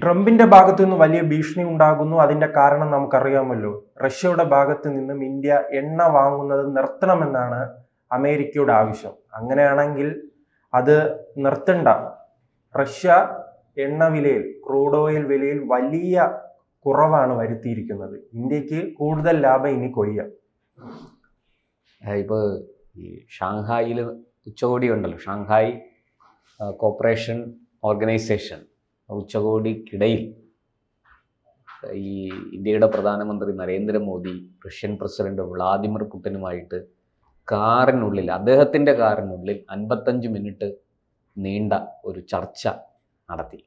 ട്രംപിന്റെ ഭാഗത്തു നിന്ന് വലിയ ഭീഷണി ഉണ്ടാകുന്നു. അതിന്റെ കാരണം നമുക്കറിയാമല്ലോ. റഷ്യയുടെ ഭാഗത്ത് നിന്നും ഇന്ത്യ എണ്ണ വാങ്ങുന്നത് നിർത്തണമെന്നാണ് അമേരിക്കയുടെ ആവശ്യം. അങ്ങനെയാണെങ്കിൽ അത് നിർത്തണ്ട. റഷ്യ എണ്ണ വിലയിൽ, ക്രൂഡ് ഓയിൽ വിലയിൽ വലിയ കുറവാണ് വരുത്തിയിരിക്കുന്നത്. ഇന്ത്യക്ക് കൂടുതൽ ലാഭം ഇനി കൊയ്യാം. ഇപ്പോൾ ഈ ഷാങ്ഹായിൽ ഉച്ചകോടി ഉണ്ടല്ലോ, ഷാങ്ഹായ് കോപ്പറേഷൻ ഓർഗനൈസേഷൻ ഉച്ചകോടിക്കിടയിൽ ഈ ഇന്ത്യയുടെ പ്രധാനമന്ത്രി നരേന്ദ്രമോദി റഷ്യൻ പ്രസിഡന്റ് വ്ളാദിമിർ പുടിനുമായിട്ട് കാറിനുള്ളിൽ, അദ്ദേഹത്തിൻ്റെ കാറിനുള്ളിൽ 55 മിനിറ്റ് നീണ്ട ഒരു ചർച്ച നടത്തി.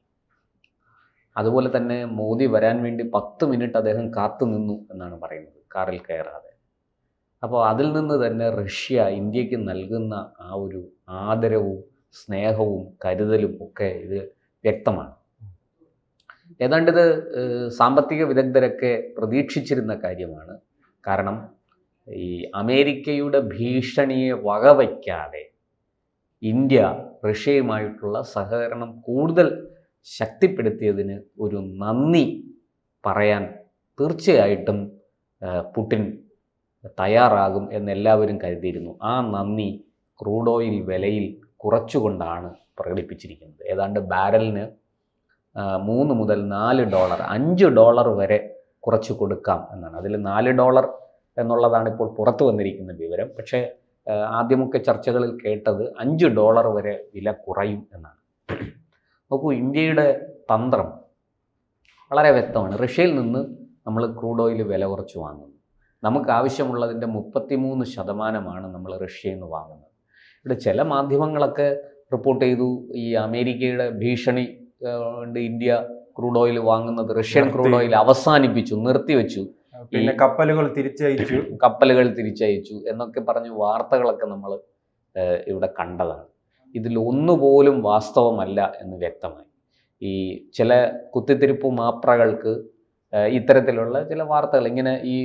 അതുപോലെ തന്നെ മോദി വരാൻ വേണ്ടി 10 മിനിറ്റ് അദ്ദേഹം കാത്തു നിന്നു എന്നാണ് പറയുന്നത്, കാറിൽ കയറാതെ. അപ്പോൾ അതിൽ നിന്ന് തന്നെ റഷ്യ ഇന്ത്യക്ക് നൽകുന്ന ആ ഒരു ആദരവും സ്നേഹവും കരുതലും ഒക്കെ ഇത് വ്യക്തമാണ്. ഏതാണ്ടിത് സാമ്പത്തിക വിദഗ്ധരൊക്കെ പ്രതീക്ഷിച്ചിരുന്ന കാര്യമാണ്. കാരണം ഈ അമേരിക്കയുടെ ഭീഷണിയെ വകവയ്ക്കാതെ ഇന്ത്യ റഷ്യയുമായിട്ടുള്ള സഹകരണം കൂടുതൽ ശക്തിപ്പെടുത്തിയതിന് ഒരു നന്ദി പറയാൻ തീർച്ചയായിട്ടും പുടിൻ തയ്യാറാകും എന്നെല്ലാവരും കരുതിയിരുന്നു. ആ നന്ദി ക്രൂഡ് ഓയിൽ വിലയിൽ കുറച്ചുകൊണ്ടാണ് പ്രകടിപ്പിച്ചിരിക്കുന്നത്. ഏതാണ്ട് ബാരലിന് $3 മുതൽ $4, $5 വരെ കുറച്ച് കൊടുക്കാം എന്നാണ്. അതിൽ $4 എന്നുള്ളതാണ് ഇപ്പോൾ പുറത്തു വന്നിരിക്കുന്ന വിവരം. പക്ഷേ ആദ്യമൊക്കെ ചർച്ചകളിൽ കേട്ടത് $5 വരെ വില കുറയും എന്നാണ്. നോക്കൂ, ഇന്ത്യയുടെ തന്ത്രം വളരെ വ്യക്തമാണ്. റഷ്യയിൽ നിന്ന് നമ്മൾ ക്രൂഡ് ഓയിൽ വില കുറച്ച് വാങ്ങുന്നു. നമുക്ക് ആവശ്യമുള്ളതിൻ്റെ 33% നമ്മൾ റഷ്യയിൽ നിന്ന് വാങ്ങുന്നത്. ഇവിടെ ചില മാധ്യമങ്ങളൊക്കെ റിപ്പോർട്ട് ചെയ്തു, ഈ അമേരിക്കയുടെ ഭീഷണി കൊണ്ട് ഇന്ത്യ ക്രൂഡ് ഓയിൽ വാങ്ങുന്നത്, റഷ്യൻ ക്രൂഡ് ഓയിൽ അവസാനിപ്പിച്ചു, നിർത്തിവെച്ചു, പിന്നെ കപ്പലുകൾ തിരിച്ചയച്ചു എന്നൊക്കെ പറഞ്ഞ് വാർത്തകളൊക്കെ നമ്മൾ ഇവിടെ കണ്ടതാണ്. ഇതിൽ ഒന്നുപോലും വാസ്തവമല്ല എന്ന് വ്യക്തമായി. ഈ ചില കുത്തിത്തിരിപ്പ് മാപ്രകൾക്ക് ഇത്തരത്തിലുള്ള ചില വാർത്തകൾ, ഇങ്ങനെ ഈ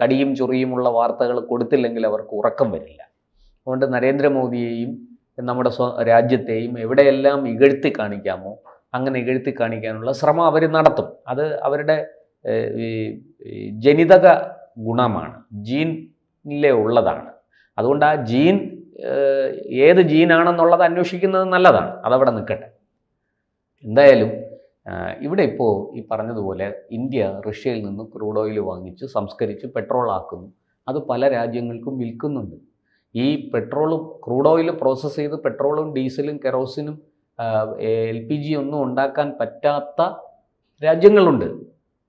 കടിയും ചൊറിയുമുള്ള വാർത്തകൾ കൊടുത്തില്ലെങ്കിൽ അവർക്ക് ഉറക്കം വരില്ല. അതുകൊണ്ട് നരേന്ദ്രമോദിയെയും നമ്മുടെ രാജ്യത്തെയും എവിടെയെല്ലാം ഇകഴ്ത്തി കാണിക്കാമോ അങ്ങനെ ഇകഴ്ത്തി കാണിക്കാനുള്ള ശ്രമം അവർ നടത്തും. അത് അവരുടെ ജനിതക ഗുണമാണ്, ജീനിലെ ഉള്ളതാണ്. അതുകൊണ്ട് ആ ജീൻ ഏത് ജീനാണെന്നുള്ളത് അന്വേഷിക്കുന്നത് നല്ലതാണ്. അതവിടെ നിൽക്കട്ടെ. എന്തായാലും ഇവിടെ ഇപ്പോൾ ഈ പറഞ്ഞതുപോലെ ഇന്ത്യ റഷ്യയിൽ നിന്ന് ക്രൂഡ് ഓയിൽ വാങ്ങിച്ച് സംസ്കരിച്ച് പെട്രോൾ ആക്കുന്നു. അത് പല രാജ്യങ്ങൾക്കും വിൽക്കുന്നുണ്ട്. ഈ പെട്രോളും ക്രൂഡ് ഓയിൽ പ്രോസസ്സ് ചെയ്ത് പെട്രോളും ഡീസലും കെറോസിനും LPG ഒന്നും ഉണ്ടാക്കാൻ പറ്റാത്ത രാജ്യങ്ങളുണ്ട്.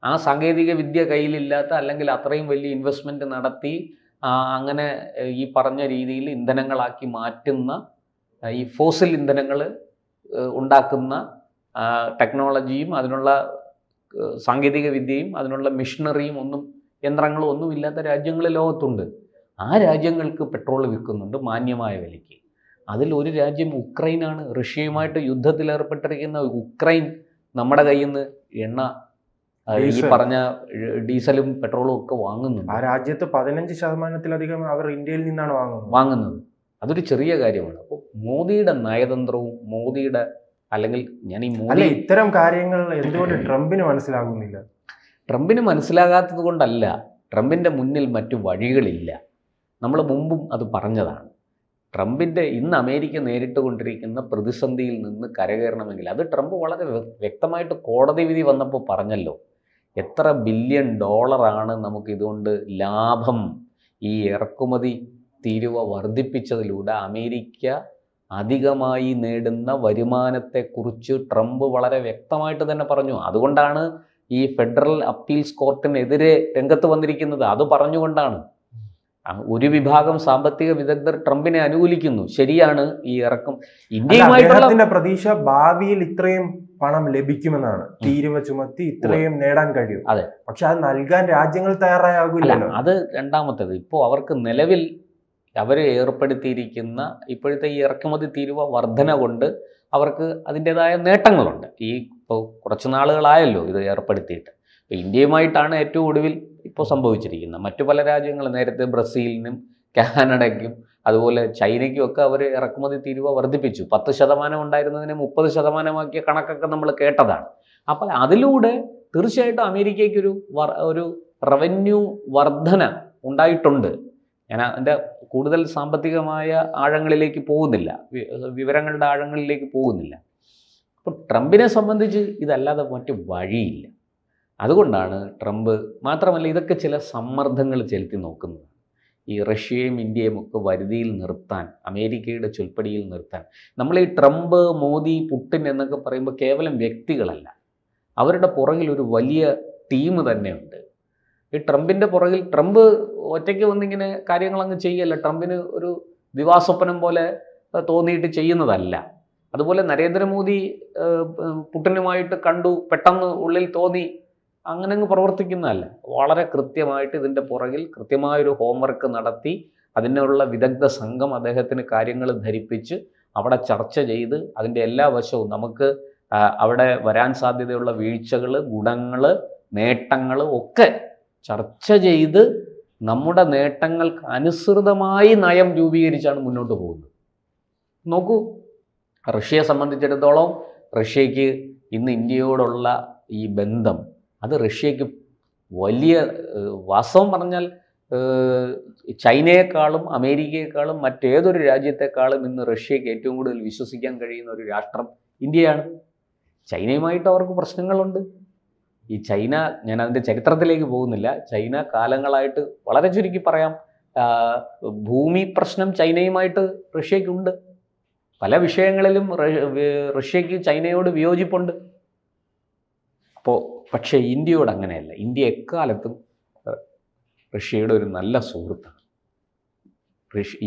ആ സാങ്കേതിക വിദ്യ കയ്യിലില്ലാത്ത, അല്ലെങ്കിൽ അത്രയും വലിയ ഇൻവെസ്റ്റ്മെൻറ്റ് നടത്തി അങ്ങനെ ഈ പറഞ്ഞ രീതിയിൽ ഇന്ധനങ്ങളാക്കി മാറ്റുന്ന, ഈ ഫോസിൽ ഇന്ധനങ്ങൾ ഉണ്ടാക്കുന്ന ടെക്നോളജിയും അതിനുള്ള സാങ്കേതിക വിദ്യയും അതിനുള്ള മെഷീനറിയും ഒന്നും, യന്ത്രങ്ങളും ഒന്നും ഇല്ലാത്ത രാജ്യങ്ങൾ ലോകത്തുണ്ട്. ആ രാജ്യങ്ങൾക്ക് പെട്രോൾ വിൽക്കുന്നുണ്ട് മാന്യമായ വിലയ്ക്ക്. അതിൽ ഒരു രാജ്യം ഉക്രൈനാണ്. റഷ്യയുമായിട്ട് യുദ്ധത്തിലേർപ്പെട്ടിരിക്കുന്ന ഉക്രൈൻ നമ്മുടെ കയ്യിൽ നിന്ന് എണ്ണ, ഈ പറഞ്ഞ ഡീസലും പെട്രോളും ഒക്കെ വാങ്ങുന്നുണ്ട്. ആ രാജ്യത്ത് 15%-ലധികം അവർ ഇന്ത്യയിൽ നിന്നാണ് വാങ്ങുന്നത്. അതൊരു ചെറിയ കാര്യമാണ്. അപ്പോൾ മോദിയുടെ നയതന്ത്രവും മോദിയുടെ, അല്ലെങ്കിൽ ഞാൻ ഈ മോദി ഇത്തരം കാര്യങ്ങൾ എന്തുകൊണ്ട് ട്രംപിന് മനസ്സിലാകുന്നില്ല? ട്രംപിന് മനസ്സിലാകാത്തത് കൊണ്ടല്ല, ട്രംപിൻ്റെ മുന്നിൽ മറ്റു വഴികളില്ല. നമ്മൾ മുമ്പും അത് പറഞ്ഞതാണ്. ട്രംപിൻ്റെ ഇന്ന് അമേരിക്ക നേരിട്ട് കൊണ്ടിരിക്കുന്ന പ്രതിസന്ധിയിൽ നിന്ന് കരകയറണമെങ്കിൽ അത് ട്രംപ് വളരെ വ്യക്തമായിട്ട് കോടതി വിധി വന്നപ്പോൾ പറഞ്ഞല്ലോ. എത്ര $1 ബില്യൺ നമുക്കിതുകൊണ്ട് ലാഭം, ഈ ഇറക്കുമതി തീരുവ വർദ്ധിപ്പിച്ചതിലൂടെ അമേരിക്ക അധികമായി നേടുന്ന വരുമാനത്തെക്കുറിച്ച് ട്രംപ് വളരെ വ്യക്തമായിട്ട് തന്നെ പറഞ്ഞു. അതുകൊണ്ടാണ് ഈ ഫെഡറൽ അപ്പീൽസ് കോർട്ടിനെതിരെ രംഗത്ത് വന്നിരിക്കുന്നത്. അത് പറഞ്ഞുകൊണ്ടാണ്. ഒരു വിഭാഗം സാമ്പത്തിക വിദഗ്ധർ ട്രംപിനെ അനുകൂലിക്കുന്നു. ശരിയാണ്, ഈ ഇറക്കും ഇന്ത്യയുമായിട്ടുള്ള പ്രതീക്ഷ ഭാവിയിൽ ഇത്രയും പണം ലഭിക്കുമെന്നാണ്. തീരുവ ചുമത്തി ഇത്രയും നേടാൻ കഴിയും. അതെ, പക്ഷെ അത് നൽകാൻ രാജ്യങ്ങൾ തയ്യാറാകില്ലല്ലോ. അത് രണ്ടാമത്തേത്. ഇപ്പോൾ അവർക്ക് നിലവിൽ അവർ ഏർപ്പെടുത്തിയിരിക്കുന്ന ഇപ്പോഴത്തെ ഈ ഇറക്കുമതി തീരുവ വർധന കൊണ്ട് അവർക്ക് അതിൻ്റെതായ നേട്ടങ്ങളുണ്ട്. ഈ ഇപ്പോൾ കുറച്ച് നാളുകളായല്ലോ ഇത് ഏർപ്പെടുത്തിയിട്ട്. ഇപ്പോൾ ഇന്ത്യയുമായിട്ടാണ് ഏറ്റവും ഒടുവിൽ ഇപ്പോൾ സംഭവിച്ചിരിക്കുന്നത്. മറ്റു പല രാജ്യങ്ങൾ നേരത്തെ ബ്രസീലിനും കാനഡയ്ക്കും അതുപോലെ ചൈനയ്ക്കും ഒക്കെ അവർ ഇറക്കുമതി തീരുവ വർദ്ധിപ്പിച്ചു. 10% ഉണ്ടായിരുന്നതിനെ 30% കണക്കൊക്കെ നമ്മൾ കേട്ടതാണ്. അപ്പോൾ അതിലൂടെ തീർച്ചയായിട്ടും അമേരിക്കയ്ക്കൊരു ഒരു റവന്യൂ വർധന ഉണ്ടായിട്ടുണ്ട്. ഞാൻ അതിൻ്റെ കൂടുതൽ സാമ്പത്തികമായ ആഴങ്ങളിലേക്ക് പോകുന്നില്ല, വിവരങ്ങളുടെ ആഴങ്ങളിലേക്ക് പോകുന്നില്ല. അപ്പോൾ ട്രംപിനെ സംബന്ധിച്ച് ഇതല്ലാതെ മറ്റു വഴിയില്ല. അതുകൊണ്ടാണ് ട്രംപ്, മാത്രമല്ല ഇതൊക്കെ ചില സമ്മർദ്ദങ്ങൾ ചെലുത്തി നോക്കുന്നത്. ഈ റഷ്യയും ഇന്ത്യയും ഒക്കെ വരുതിയിൽ നിർത്താൻ, അമേരിക്കയുടെ ചൊൽപ്പടിയിൽ നിർത്താൻ. നമ്മൾ ഈ ട്രംപ്, മോദി, പുടിൻ എന്നൊക്കെ പറയുമ്പോൾ കേവലം വ്യക്തികളല്ല, അവരുടെ പുറകിൽ ഒരു വലിയ ടീം തന്നെയുണ്ട്. ഈ ട്രംപിൻ്റെ പുറകിൽ, ട്രംപ് ഒറ്റയ്ക്ക് വന്നിങ്ങനെ കാര്യങ്ങളങ്ങ് ചെയ്യല്ല, ട്രംപിന് ഒരു ദിവാസ്വപ്നം പോലെ തോന്നിയിട്ട് ചെയ്യുന്നതല്ല. അതുപോലെ നരേന്ദ്രമോദി പുടിനുമായിട്ട് കണ്ടു, പെട്ടെന്ന് ഉള്ളിൽ തോന്നി, അങ്ങനെ അങ്ങ് പ്രവർത്തിക്കുന്നതല്ല. വളരെ കൃത്യമായിട്ട് ഇതിൻ്റെ പുറകിൽ കൃത്യമായൊരു ഹോംവർക്ക് നടത്തി, അതിനുള്ള വിദഗ്ധ സംഘം അദ്ദേഹത്തിന് കാര്യങ്ങൾ ധരിപ്പിച്ച് അവിടെ ചർച്ച ചെയ്ത് അതിൻ്റെ എല്ലാ വശവും, നമുക്ക് അവിടെ വരാൻ സാധ്യതയുള്ള വീഴ്ചകൾ, ഗുണങ്ങൾ, നേട്ടങ്ങൾ ഒക്കെ ചർച്ച ചെയ്ത് നമ്മുടെ നേട്ടങ്ങൾക്ക് അനുസൃതമായി നയം രൂപീകരിച്ചാണ് മുന്നോട്ട് പോകുന്നത്. നോക്കൂ, റഷ്യയെ സംബന്ധിച്ചിടത്തോളം റഷ്യയ്ക്ക് ഇന്ന് ഇന്ത്യയോടുള്ള ഈ ബന്ധം, അത് റഷ്യയ്ക്ക് വലിയ, വാസ്തവം പറഞ്ഞാൽ ചൈനയെക്കാളും അമേരിക്കയെക്കാളും മറ്റേതൊരു രാജ്യത്തെക്കാളും ഇന്ന് റഷ്യയ്ക്ക് ഏറ്റവും കൂടുതൽ വിശ്വസിക്കാൻ കഴിയുന്ന ഒരു രാഷ്ട്രം ഇന്ത്യയാണ്. ചൈനയുമായിട്ട് അവർക്ക് പ്രശ്നങ്ങളുണ്ട്. ഈ ചൈന, ഞാൻ അതിൻ്റെ ചരിത്രത്തിലേക്ക് പോകുന്നില്ല, ചൈന കാലങ്ങളായിട്ട്, വളരെ ചുരുക്കി പറയാം, ഭൂമി പ്രശ്നം ചൈനയുമായിട്ട് റഷ്യയ്ക്കുണ്ട്. പല വിഷയങ്ങളിലും റഷ്യയ്ക്ക് ചൈനയോട് വിയോജിപ്പുണ്ട്. പക്ഷേ ഇന്ത്യയോട് അങ്ങനെയല്ല. ഇന്ത്യ എക്കാലത്തും റഷ്യയുടെ ഒരു നല്ല സുഹൃത്താണ്.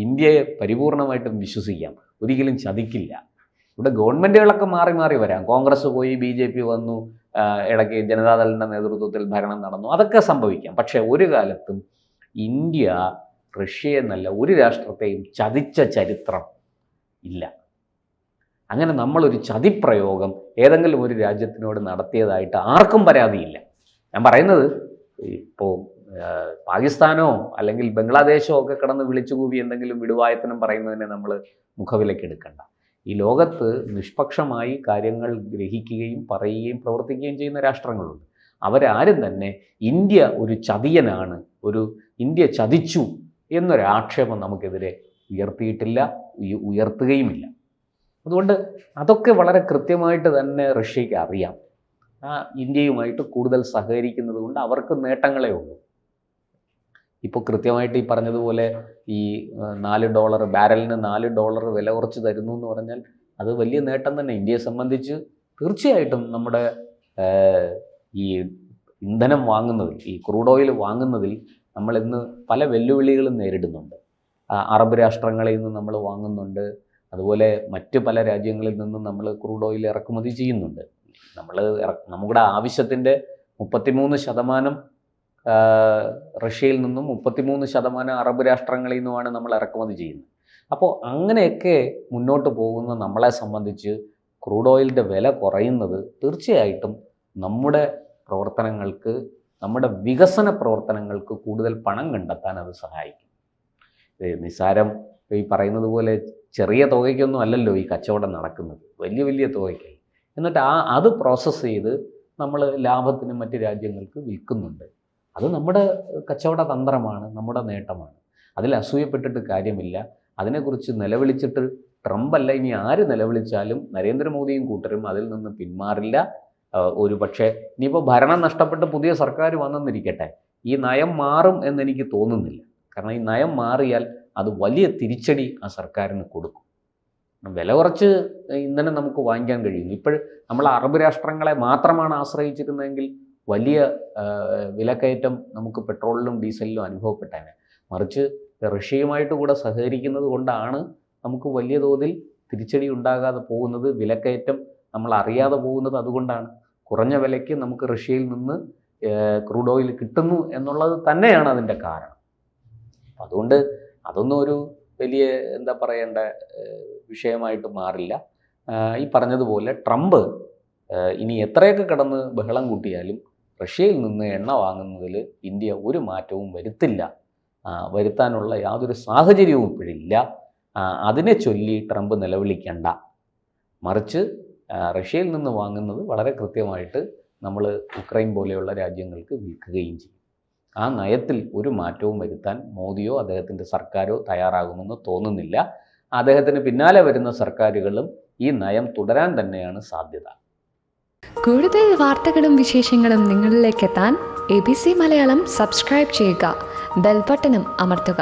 ഇന്ത്യയെ പരിപൂർണമായിട്ടും വിശ്വസിക്കാം, ഒരിക്കലും ചതിക്കില്ല. ഇവിടെ ഗവൺമെൻറ്റുകളൊക്കെ മാറി മാറി വരാം, കോൺഗ്രസ് പോയി, BJP വന്നു, ഇടയ്ക്ക് ജനതാദളിൻ്റെ നേതൃത്വത്തിൽ ഭരണം നടന്നു, അതൊക്കെ സംഭവിക്കാം. പക്ഷേ ഒരു കാലത്തും ഇന്ത്യ റഷ്യയെ എന്നല്ല ഒരു രാഷ്ട്രത്തെയും ചതിച്ച ചരിത്രം ഇല്ല. അങ്ങനെ നമ്മളൊരു ചതിപ്രയോഗം ഏതെങ്കിലും ഒരു രാജ്യത്തിനോട് നടത്തിയതായിട്ട് ആർക്കും പരാതിയില്ല. ഞാൻ പറയുന്നത്, ഇപ്പോൾ പാകിസ്ഥാനോ അല്ലെങ്കിൽ ബംഗ്ലാദേശോ ഒക്കെ കിടന്ന് വിളിച്ചുകൂവി എന്തെങ്കിലും വിടുവായത്തനം പറയുന്നതിനെ നമ്മൾ മുഖവിലക്കെടുക്കണ്ട. ഈ ലോകത്ത് നിഷ്പക്ഷമായി കാര്യങ്ങൾ ഗ്രഹിക്കുകയും പറയുകയും പ്രവർത്തിക്കുകയും ചെയ്യുന്ന രാഷ്ട്രങ്ങളുണ്ട്. അവരാരും തന്നെ ഇന്ത്യ ഒരു ചതിയനാണ്, ഇന്ത്യ ചതിച്ചു എന്നൊരാക്ഷേപം നമുക്കെതിരെ ഉയർത്തിയിട്ടില്ല, ഉയർത്തുകയുമില്ല. അതുകൊണ്ട് അതൊക്കെ വളരെ കൃത്യമായിട്ട് തന്നെ റഷ്യയ്ക്ക് അറിയാം. ഇന്ത്യയുമായിട്ട് കൂടുതൽ സഹകരിക്കുന്നത് കൊണ്ട് അവർക്ക് നേട്ടങ്ങളേ ഉള്ളൂ. ഇപ്പോൾ കൃത്യമായിട്ട് ഈ പറഞ്ഞതുപോലെ ഈ $4 ബാരലിന് $4 വില കുറച്ച് തരുന്നു എന്ന് പറഞ്ഞാൽ അത് വലിയ നേട്ടം തന്നെ. ഇന്ത്യയെ സംബന്ധിച്ച് തീർച്ചയായിട്ടും നമ്മുടെ ഈ ഇന്ധനം വാങ്ങുന്നതിൽ, ഈ ക്രൂഡ് ഓയിൽ വാങ്ങുന്നതിൽ നമ്മൾ ഇന്ന് പല വെല്ലുവിളികളും നേരിടുന്നുണ്ട്. അറബ് രാഷ്ട്രങ്ങളിൽ നിന്ന് നമ്മൾ വാങ്ങുന്നുണ്ട്, അതുപോലെ മറ്റ് പല രാജ്യങ്ങളിൽ നിന്നും നമ്മൾ ക്രൂഡ് ഓയിൽ ഇറക്കുമതി ചെയ്യുന്നുണ്ട്. നമ്മുടെ ആവശ്യത്തിൻ്റെ 33% റഷ്യയിൽ നിന്നും 33% അറബ് രാഷ്ട്രങ്ങളിൽ നിന്നുമാണ് നമ്മൾ ഇറക്കുമതി ചെയ്യുന്നത്. അപ്പോൾ അങ്ങനെയൊക്കെ മുന്നോട്ട് പോകുന്ന നമ്മളെ സംബന്ധിച്ച് ക്രൂഡ് ഓയിലിൻ്റെ വില കുറയുന്നത് തീർച്ചയായിട്ടും നമ്മുടെ പ്രവർത്തനങ്ങൾക്ക്, നമ്മുടെ വികസന പ്രവർത്തനങ്ങൾക്ക് കൂടുതൽ പണം കണ്ടെത്താൻ അത് സഹായിക്കും. നിസ്സാരം ഈ പറയുന്നത് പോലെ ചെറിയ തുകയ്ക്കൊന്നും അല്ലല്ലോ ഈ കച്ചവടം നടക്കുന്നത്, വലിയ വലിയ തുകയ്ക്കായി. എന്നിട്ട് അത് പ്രോസസ്സ് ചെയ്ത് നമ്മൾ ലാഭത്തിന് മറ്റ് രാജ്യങ്ങൾക്ക് വിൽക്കുന്നുണ്ട്. അത് നമ്മുടെ കച്ചവട തന്ത്രമാണ്, നമ്മുടെ നേട്ടമാണ്. അതിൽ അസൂയപ്പെട്ടിട്ട് കാര്യമില്ല. അതിനെക്കുറിച്ച് നിലവിളിച്ചിട്ട് ട്രംപല്ല, ഇനി ആര് നിലവിളിച്ചാലും നരേന്ദ്രമോദിയും കൂട്ടരും അതിൽ നിന്ന് പിന്മാറില്ല. ഒരു പക്ഷേ ഇനിയിപ്പോൾ ഭരണം നഷ്ടപ്പെട്ട് പുതിയ സർക്കാർ വന്നെന്നിരിക്കട്ടെ, ഈ നയം മാറും എന്നെനിക്ക് തോന്നുന്നില്ല. കാരണം ഈ നയം മാറിയാൽ അത് വലിയ തിരിച്ചടി ആ സർക്കാരിന് കൊടുക്കും. വില കുറച്ച് ഇന്ധനം നമുക്ക് വാങ്ങിക്കാൻ കഴിയും. ഇപ്പോൾ നമ്മൾ അറബ് രാഷ്ട്രങ്ങളെ മാത്രമാണ് ആശ്രയിച്ചിരുന്നതെങ്കിൽ വലിയ വിലക്കയറ്റം നമുക്ക് പെട്രോളിലും ഡീസലിലും അനുഭവപ്പെട്ടേനെ. മറിച്ച് റഷ്യയുമായിട്ട് കൂടെ സഹകരിക്കുന്നത് കൊണ്ടാണ് നമുക്ക് വലിയ തോതിൽ തിരിച്ചടി ഉണ്ടാകാതെ പോകുന്നത്. വിലക്കയറ്റം നമ്മൾ അറിയാതെ പോകുന്നത് അതുകൊണ്ടാണ്. കുറഞ്ഞ വിലയ്ക്ക് നമുക്ക് റഷ്യയിൽ നിന്ന് ക്രൂഡ് ഓയിൽ കിട്ടുന്നു എന്നുള്ളത് തന്നെയാണ് അതിൻ്റെ കാരണം. അതുകൊണ്ട് അതൊന്നും ഒരു വലിയ എന്താ പറയേണ്ട വിഷയമായിട്ട് മാറില്ല. ഈ പറഞ്ഞതുപോലെ ട്രംപ് ഇനി എത്രയൊക്കെ കിടന്ന് ബഹളം കൂട്ടിയാലും റഷ്യയിൽ നിന്ന് എണ്ണ വാങ്ങുന്നതിൽ ഇന്ത്യ ഒരു മാറ്റവും വരുത്തില്ല, വരുത്താനുള്ള യാതൊരു സാഹചര്യവും ഇപ്പോഴില്ല. അതിനെ ചൊല്ലി ട്രംപ് നിലവിളിക്കേണ്ട. മറിച്ച് റഷ്യയിൽ നിന്ന് വാങ്ങുന്നത് വളരെ കൃത്യമായിട്ട് നമ്മൾ ഉക്രൈൻ പോലെയുള്ള രാജ്യങ്ങൾക്ക് വിൽക്കുകയും ചെയ്യും. ആ നയത്തിൽ ഒരു മാറ്റവും വരുത്താൻ മോദിയോ അദ്ദേഹത്തിൻ്റെ സർക്കാരോ തയ്യാറാകുമെന്ന് തോന്നുന്നില്ല. അദ്ദേഹത്തിന് പിന്നാലെ വരുന്ന സർക്കാരുകളും ഈ നയം തുടരാൻ തന്നെയാണ് സാധ്യത. കൂടുതൽ വാർത്തകളും വിശേഷങ്ങളും നിങ്ങളിലേക്ക് എത്താൻ ABC മലയാളം സബ്സ്ക്രൈബ് ചെയ്യുക, ബെൽ ബട്ടണും അമർത്തുക.